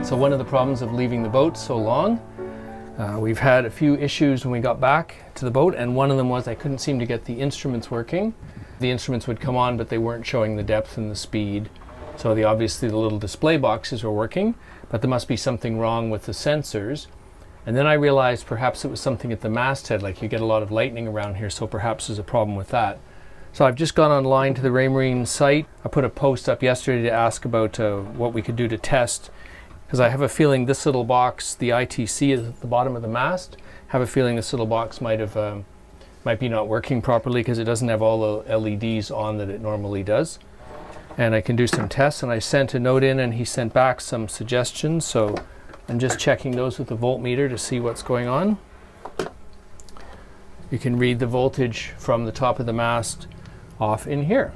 So one of the problems of leaving the boat so long, we've had a few issues when we got back to the boat, and one of them was I couldn't seem to get the instruments working. The instruments would come on, but they weren't showing the depth and the speed. So obviously the little display boxes were working, but there must be something wrong with the sensors. And then I realized perhaps it was something at the masthead, like you get a lot of lightning around here, so perhaps there's a problem with that. So I've just gone online to the Raymarine site. I put a post up yesterday to ask about what we could do to test, because I have a feeling this little box, the ITC is at the bottom of the mast, have a feeling this little box might be not working properly because it doesn't have all the LEDs on that it normally does. And I can do some tests, and I sent a note in and he sent back some suggestions, so I'm just checking those with the voltmeter to see what's going on. You can read the voltage from the top of the mast off in here.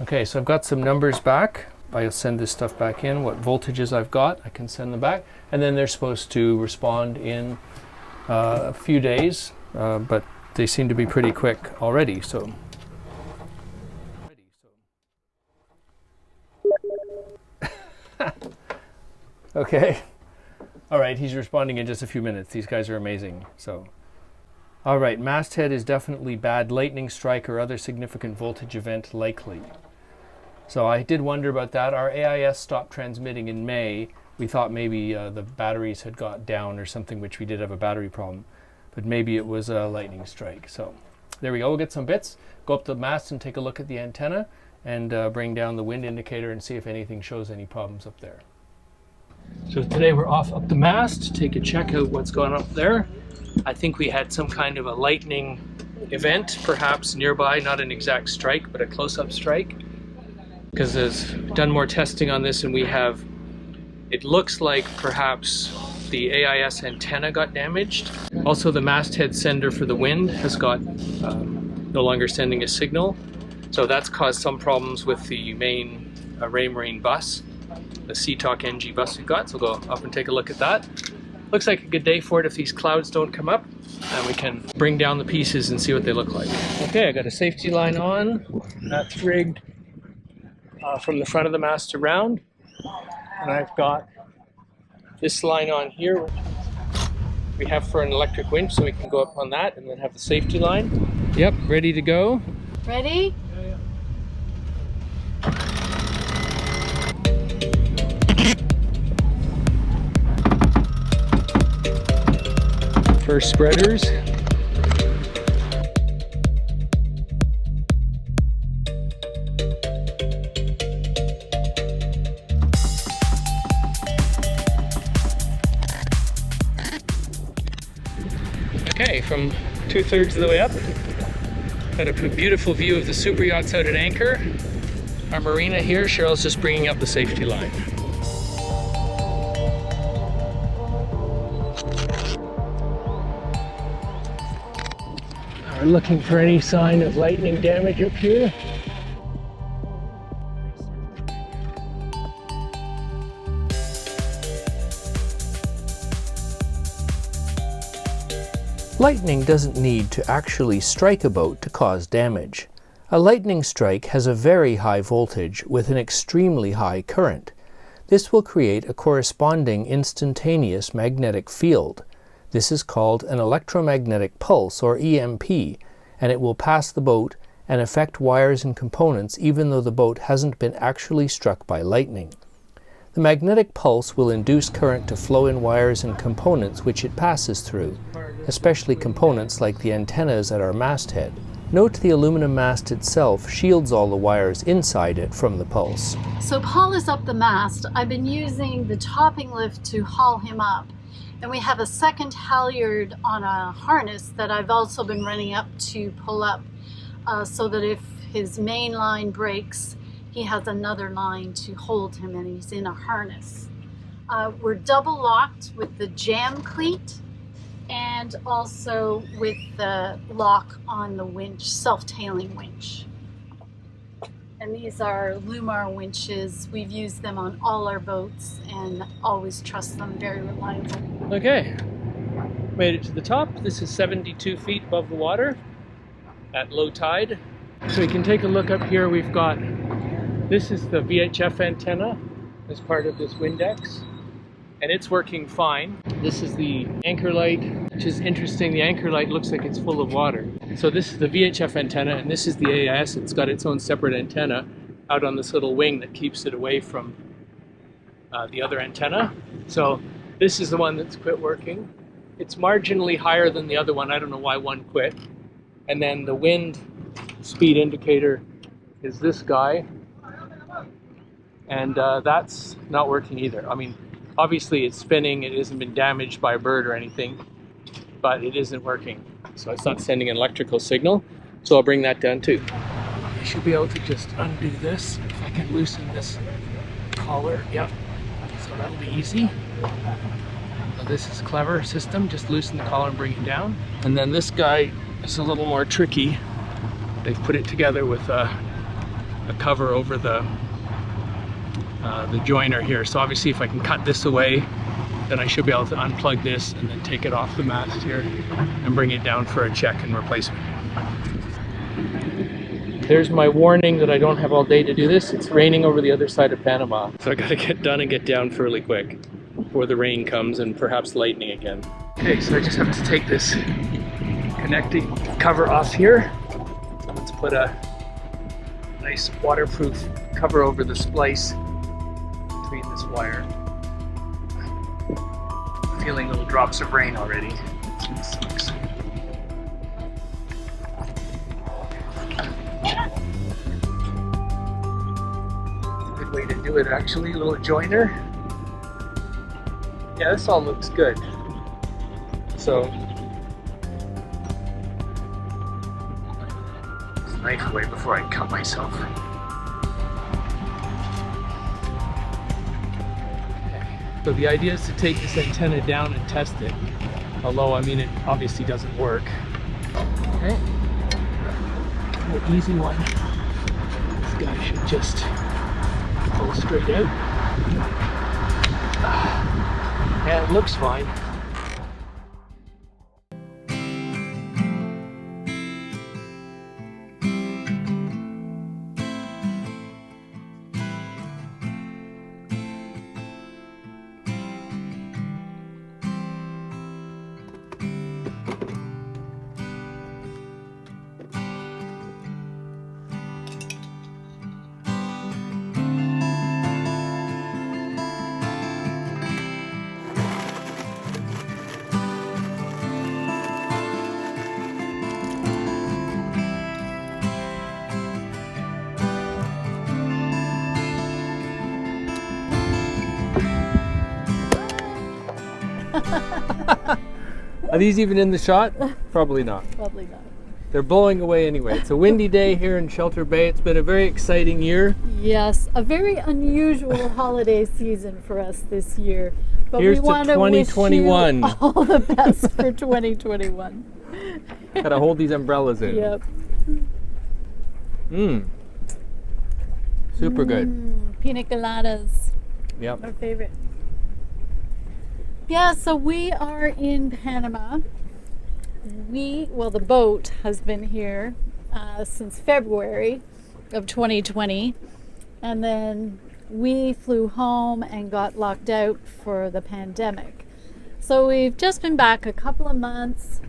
Okay, so I've got some numbers back. I'll send this stuff back in, what voltages I've got, I can send them back, and then they're supposed to respond in a few days, but they seem to be pretty quick already, so. Okay. All right, he's responding in just a few minutes. These guys are amazing. So, all right, masthead is definitely bad. Lightning strike or other significant voltage event likely. So I did wonder about that. Our AIS stopped transmitting in May. We thought maybe the batteries had got down or something, which we did have a battery problem. But maybe it was a lightning strike. So there we go. We'll get some bits, go up the mast and take a look at the antenna, and bring down the wind indicator and see if anything shows any problems up there. So today we're off up the mast to take a check out what's going on up there. I think we had some kind of a lightning event, perhaps nearby, not an exact strike, but a close-up strike. Because there's done more testing on this, and we have, it looks like perhaps the AIS antenna got damaged. Also the masthead sender for the wind has got no longer sending a signal. So that's caused some problems with the main Raymarine bus, the C-Talk NG bus we've got, so we'll go up and take a look at that. Looks like a good day for it if these clouds don't come up, and we can bring down the pieces and see what they look like. Okay, I got a safety line on, that's rigged from the front of the mast around, and I've got this line on here we have for an electric winch, so we can go up on that and then have the safety line. Yep, ready to go. Ready? First spreaders. Okay, from 2/3 of the way up, got a beautiful view of the super yachts out at anchor. Our marina here, Cheryl's just bringing up the safety line. We're looking for any sign of lightning damage up here. Lightning doesn't need to actually strike a boat to cause damage. A lightning strike has a very high voltage with an extremely high current. This will create a corresponding instantaneous magnetic field. This is called an electromagnetic pulse, or EMP, and it will pass the boat and affect wires and components even though the boat hasn't been actually struck by lightning. The magnetic pulse will induce current to flow in wires and components which it passes through, especially components like the antennas at our masthead. Note the aluminum mast itself shields all the wires inside it from the pulse. So Paul is up the mast. I've been using the topping lift to haul him up. And we have a second halyard on a harness that I've also been running up to pull up so that if his main line breaks, he has another line to hold him, and he's in a harness. We're double locked with the jam cleat and also with the lock on the winch, self-tailing winch. And these are Lumar winches. We've used them on all our boats and always trust them, very reliable. Okay, made it to the top. This is 72 feet above the water at low tide. So we can take a look up here. We've got, this is the VHF antenna as part of this Windex, and it's working fine. This is the anchor light, which is interesting. The anchor light looks like it's full of water. So this is the VHF antenna, and this is the AIS. It's got its own separate antenna out on this little wing that keeps it away from the other antenna. So this is the one that's quit working. It's marginally higher than the other one. I don't know why one quit. And then the wind speed indicator is this guy. And that's not working either. I mean, obviously it's spinning. It hasn't been damaged by a bird or anything, but it isn't working. So it's not sending an electrical signal. So I'll bring that down too. I should be able to just undo this if I can loosen this collar. Yep. So that'll be easy. So this is a clever system. Just loosen the collar and bring it down. And then this guy is a little more tricky. They've put it together with a cover over the joiner here. So obviously if I can cut this away, then I should be able to unplug this and then take it off the mast here and bring it down for a check and replacement. There's my warning that I don't have all day to do this. It's raining over the other side of Panama. So I gotta get done and get down fairly quick before the rain comes and perhaps lightning again. Okay, so I just have to take this connecting cover off here. So let's put a nice waterproof cover over the splice between this wire. I'm feeling little drops of rain already. Sucks. Good way to do it actually, a little joiner. Yeah, this all looks good. So, this knife away before I cut myself. So the idea is to take this antenna down and test it. Although, I mean, it obviously doesn't work. Okay. An easy one. This guy should just pull straight out. Yeah, it looks fine. Are these even in the shot? Probably not. Probably not. They're blowing away anyway. It's a windy day here in Shelter Bay. It's been a very exciting year. Yes, a very unusual holiday season for us this year. But Here's we want to 2021. To wish you all the best for 2021. Gotta hold these umbrellas in. Yep. Super good. Pina coladas. Yep. Our favorite. Yeah, so we are in Panama. The boat has been here since February of 2020. And then we flew home and got locked out for the pandemic. So we've just been back a couple of months,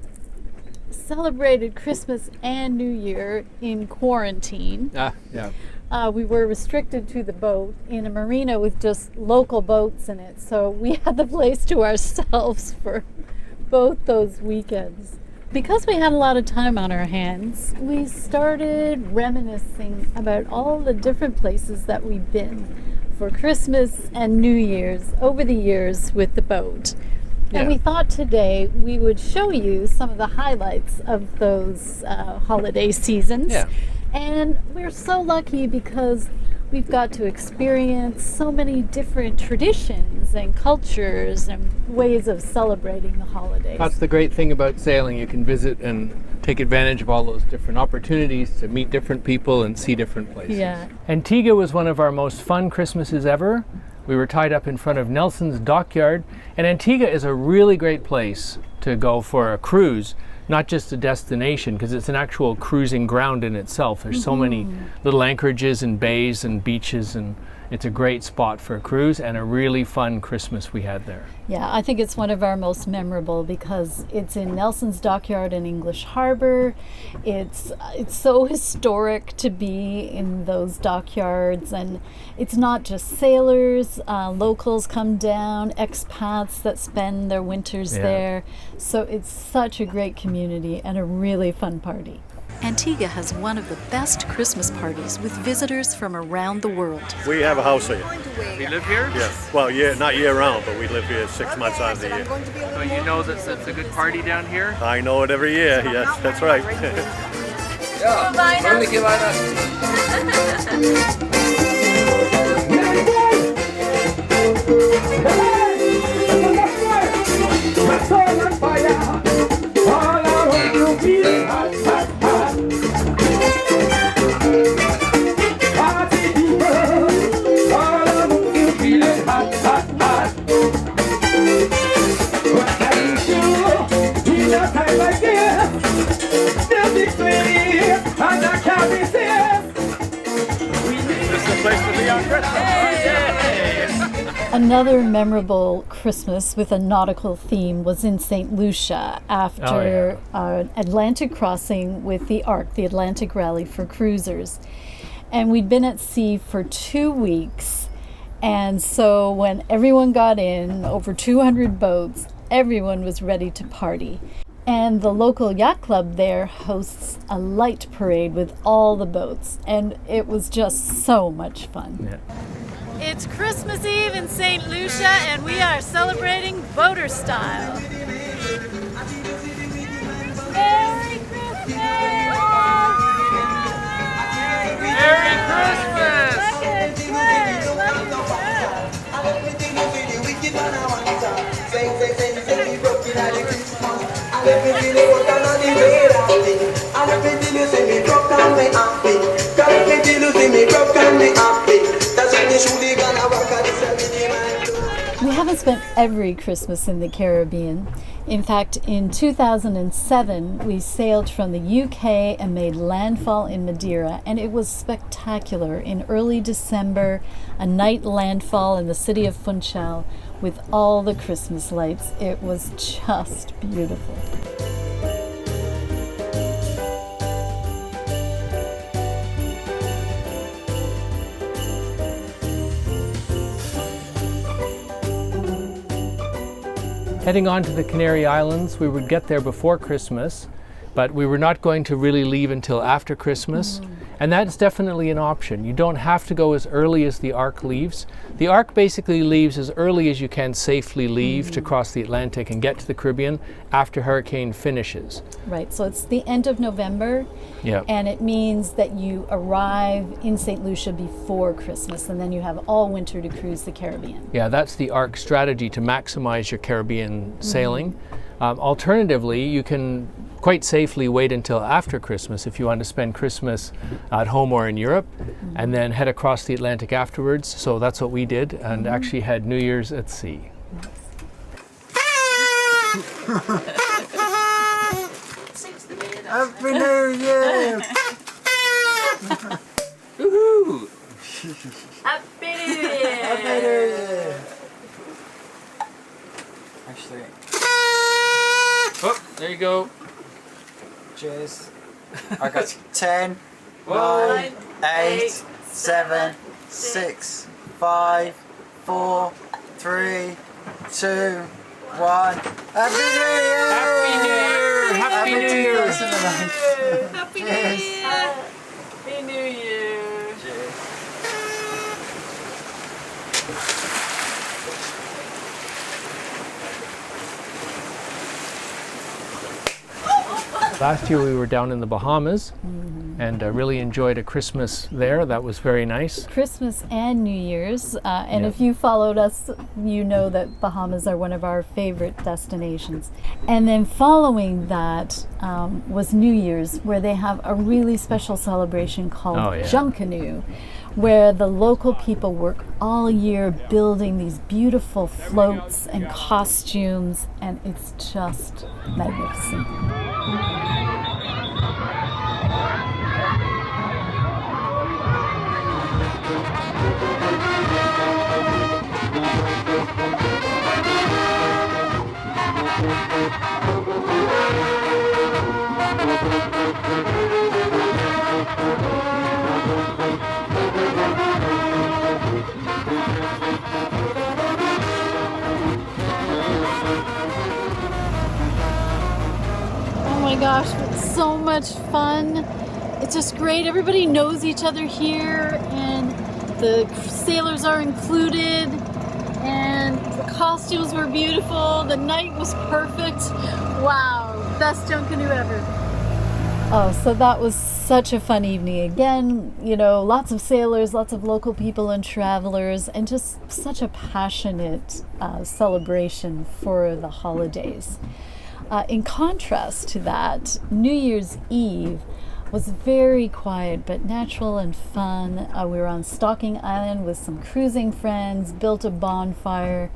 celebrated Christmas and New Year in quarantine. Yeah. We were restricted to the boat in a marina with just local boats in it. So we had the place to ourselves for both those weekends. Because we had a lot of time on our hands, we started reminiscing about all the different places that we've been for Christmas and New Year's over the years with the boat. Yeah. And we thought today we would show you some of the highlights of those holiday seasons. Yeah. And we're so lucky because we've got to experience so many different traditions and cultures and ways of celebrating the holidays. That's the great thing about sailing. You can visit and take advantage of all those different opportunities to meet different people and see different places. Yeah. Antigua was one of our most fun Christmases ever. We were tied up in front of Nelson's dockyard, and Antigua is a really great place to go for a cruise, not just a destination, because it's an actual cruising ground in itself. There's so many little anchorages and bays and beaches, and it's a great spot for a cruise and a really fun Christmas we had there. Yeah, I think it's one of our most memorable because it's in Nelson's Dockyard in English Harbor. It's so historic to be in those dockyards, and it's not just sailors, locals come down, expats that spend their winters there. So it's such a great community and a really fun party. Antigua has one of the best Christmas parties with visitors from around the world. We have a house here. You live here? Yes. Well, not year round, but we live here 6 months out of the year. So you know that it's a good party down here? I know it every year. Yes, that's right. Another memorable Christmas with a nautical theme was in St. Lucia after an Atlantic crossing with the ARC, the Atlantic Rally for Cruisers. And we'd been at sea for 2 weeks. And so when everyone got in, over 200 boats, everyone was ready to party. And the local yacht club there hosts a light parade with all the boats. And it was just so much fun. Yeah. It's Christmas Eve in St. Lucia, and we are celebrating boater style. Merry Christmas! Merry Christmas! We haven't spent every Christmas in the Caribbean. In fact, in 2007, we sailed from the UK and made landfall in Madeira, and it was spectacular. In early December, a night landfall in the city of Funchal with all the Christmas lights. It was just beautiful. Heading on to the Canary Islands, we would get there before Christmas, but we were not going to really leave until after Christmas. And that's definitely an option. You don't have to go as early as the ARC leaves. The ARC basically leaves as early as you can safely leave to cross the Atlantic and get to the Caribbean after hurricane finishes. Right, so it's the end of November, Yeah. and it means that you arrive in St. Lucia before Christmas, and then you have all winter to cruise the Caribbean. Yeah, that's the ARC strategy to maximize your Caribbean sailing. Alternatively, you can quite safely wait until after Christmas if you want to spend Christmas at home or in Europe and then head across the Atlantic afterwards. So that's what we did, and actually had New Year's at sea. Happy New Year! Woohoo! Happy New Year! Happy New Year! Actually, Oh, there you go. cheers. I got 10, 9, 8, 7, 6, 5, 4, 3, 2, 1. Happy New Year! Happy New Year! Happy New Year! 2009. Happy New Cheers. Year! Happy New Year! Cheers. Last year we were down in the Bahamas and really enjoyed a Christmas there. That was very nice. Christmas and New Year's, and Yeah. if you followed us, you know that Bahamas are one of our favorite destinations. And then following that was New Year's, where they have a really special celebration called Oh, yeah. Junkanoo, where the local people work all year building these beautiful floats and costumes, and it's just magnificent. Oh my gosh, it's so much fun. It's just great. Everybody knows each other here, and the sailors are included, and the costumes were beautiful. The night was perfect. Wow, best junk canoe ever. Oh, so that was such a fun evening. Again, you know, lots of sailors, lots of local people and travelers, and just such a passionate celebration for the holidays. In contrast to that, New Year's Eve was very quiet but natural and fun. We were on Stocking Island with some cruising friends, built a bonfire,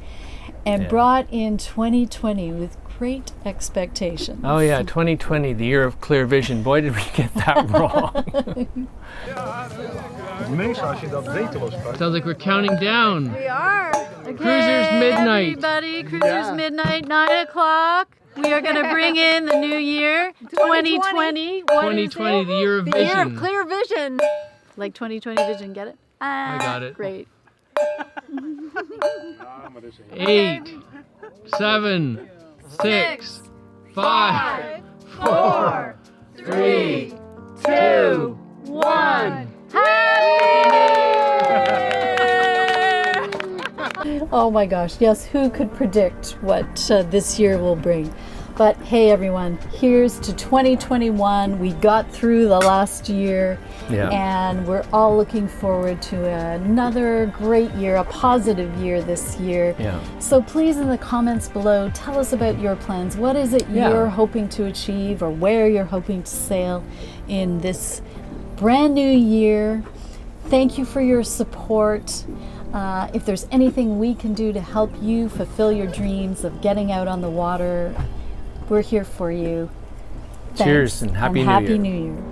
and brought in 2020 with great expectations. Oh yeah, 2020, the year of clear vision. Boy, did we get that wrong. Sounds like we're counting down. We are. Okay, Cruisers midnight. Everybody, Cruisers midnight, 9 o'clock. We are going to bring in the new year, 2020. What 2020, is it? the year of The vision. year of clear vision. Like 2020 vision, get it? I got it. Great. 8, 7, 6, 5, 4, 3, 2, 1. Oh my gosh, yes, who could predict what this year will bring? But hey everyone, here's to 2021. We got through the last year, and we're all looking forward to another great year, a positive year this year. So please, in the comments below, tell us about your plans. What is it you're hoping to achieve, or where you're hoping to sail in this brand new year? Thank you for your support. If there's anything we can do to help you fulfill your dreams of getting out on the water, we're here for you. Thanks, Cheers and Happy New Year. New Year.